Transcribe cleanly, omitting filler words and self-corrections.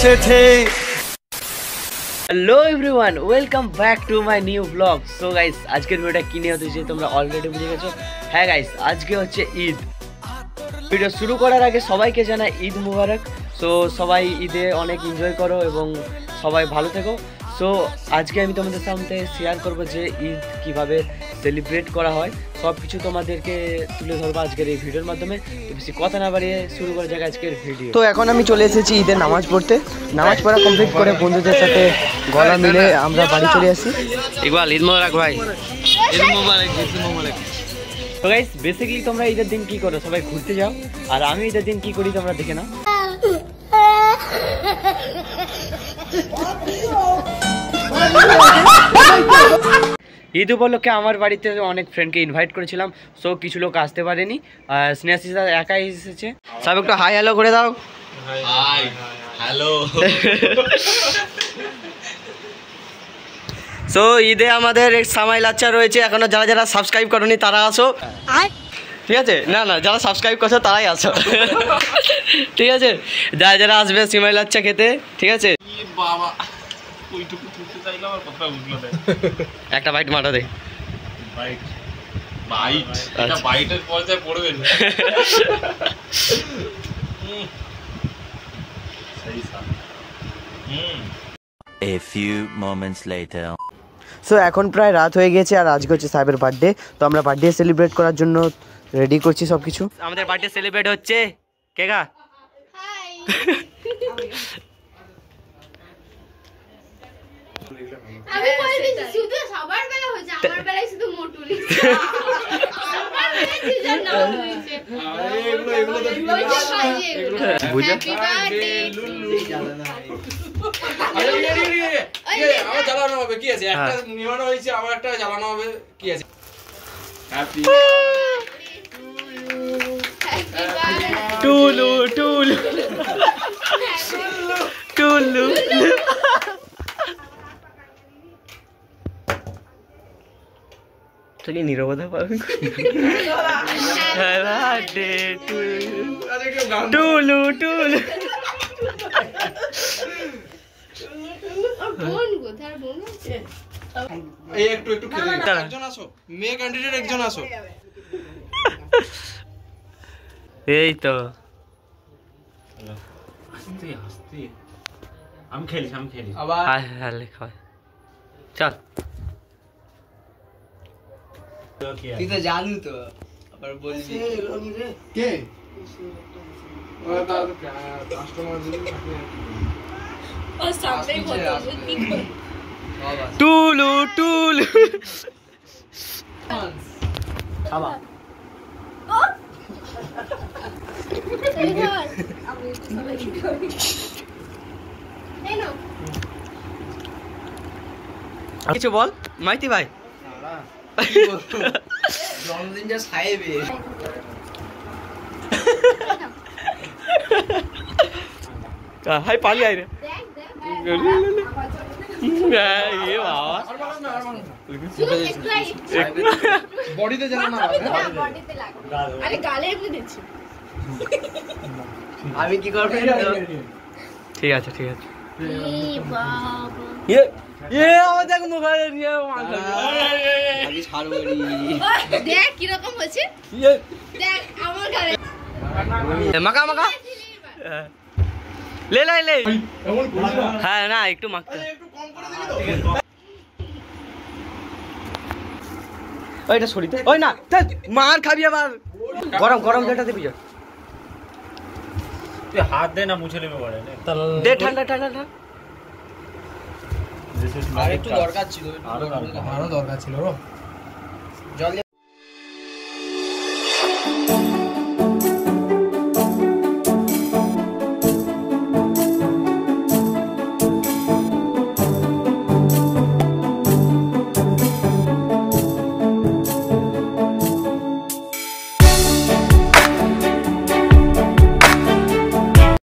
এসেছে। Hello everyone, welcome back to my new blog. So guys, আজকের ভিডিওটা কি নিয়ে হতে চলেছে তোমরা অলরেডি বুঝে গেছো। হ্যাঁ গাইস, আজকে হচ্ছে ঈদ। ভিডিও শুরু করার আগে সবাইকে জানাই ঈদ মুবারক। সো সবাই ঈদে অনেক এনজয় করো এবং সবাই ভালো থেকো। সো আজকে আমি তোমাদের সামনে শেয়ার করবো যে ঈদ কিভাবে সেলিব্রেট করা হয়, সব কিছু তোমাদেরকে তুলে ধরবো আজকের এই ভিডিওর মাধ্যমে। তো বেশি কথা না বাড়িয়ে শুরু করা যাক আজকের ভিডিও। তো এখন আমি চলে এসেছি ঈদের নামাজ পড়তে। নামাজ পড়া কমপ্লিট করে বন্ধুদের সাথে গলা মিলে আমরা বাড়ি চলে আসি। ইকবাল, ঈদ মোবারক ভাই। ঈদ মোবারক, ঈদ মোবারক। তো গাইস, বেসিক্যালি তোমরা ঈদের দিন কি করো? সবাই ঘুরতে যাও, আর আমি ঈদের দিন কি করি তোমরা দেখে নাও। ঈদ উপলক্ষে আমার বাড়িতে অনেক ফ্রেন্ডকে ইনভাইট করেছিলাম। সো কিছু লোক আসতে পারেনি, আর স্নেহাশিস একাই এসেছে। সব একটু হাই হ্যালো করে দাও। Hi hello. সো ঈদে আমাদের সামাই লাচ্চা রয়েছে। এখনো যারা যারা সাবস্ক্রাইব করনি তারা আসো, ঠিক আছে? না না, যারা সাবস্ক্রাইব করছো তারাই আসো, ঠিক আছে? যারা যারা আসবে সিমাই লাচ্চা খেতে, ঠিক আছে? বাবা ওইটুকু তুলতে চাইলাম আর কথা বুঝলো না। একটা বাইট মারা দে। বাইট বাইট, এটা বাইটের পর্যায়ে পড়বে না। সহি sir. A few moments later. So এখন প্রায় রাত হয়ে গেছে, আর আজকে হচ্ছে সাহেবের বার্থডে। তো আমরা বার্থডে সেলিব্রেট করার জন্য রেডি করছি সব কিছু। আমাদের বার্থডে সেলিব্রেট হচ্ছে। কে গা? হাই। আমি বল দিছি শুধু সবার বেলা হচ্ছে, আমার বেলায় শুধু মোটুলি। সবার বেলায় সিজন না হইছে। আরে এগুলো তো বুঝা। হ্যাপি বার্থডে লুলু। আরে আমার জ্বালানো হবে কি আছে? একটা নিবানো হইছে, আবার একটা জ্বালানো হবে কি আছে? হ্যাপি টুলু টুলু টুলু। তোকে নীরবতা পাবে। টুলু টুলু। এই একটু একটু খেলে একজন আসো, মেয়ে ক্যান্ডিডেট একজন আসো। এই তো হাসতে হাসতে আমি খেলি আবার হালে খায়। চল, তুই তো জানু তো আবার বলবি কে? ওরা তো কাস্টমার দিন থাকে। ও সামনে বলতো কি করে? টুলু টুলু। খাবা কিছু বল মাইতি ভাই। জন্মদিন যা সাহেবে। হাই পালি আই রে। বডিতে জানা না, বডিতে লাগে। আরে গালে এমনি দিচ্ছি। আমি কি করব? ঠিক আছে ঠিক আছে। এই বাবা এ আমার দেখ মুখ নিয়ে মাল খাবে। আমি ছাড়বো নি। দেখ কি রকম হচ্ছে, দেখ আমার গালে মাখা মাখা। লে লে লে। হ্যাঁ না, একটু মাখতে, একটু কম করে দিবি তো। ওইটা সরিতে ওই না, মার খাবি আবার। গরম গরম যেটা দিবি, তুই হাত দে না, মুছে নেবে বড় দে। ঠান্ডা ঠান্ডা ঠান্ডা। আর একটু দরকার ছিল, আরো দরকার ছিল।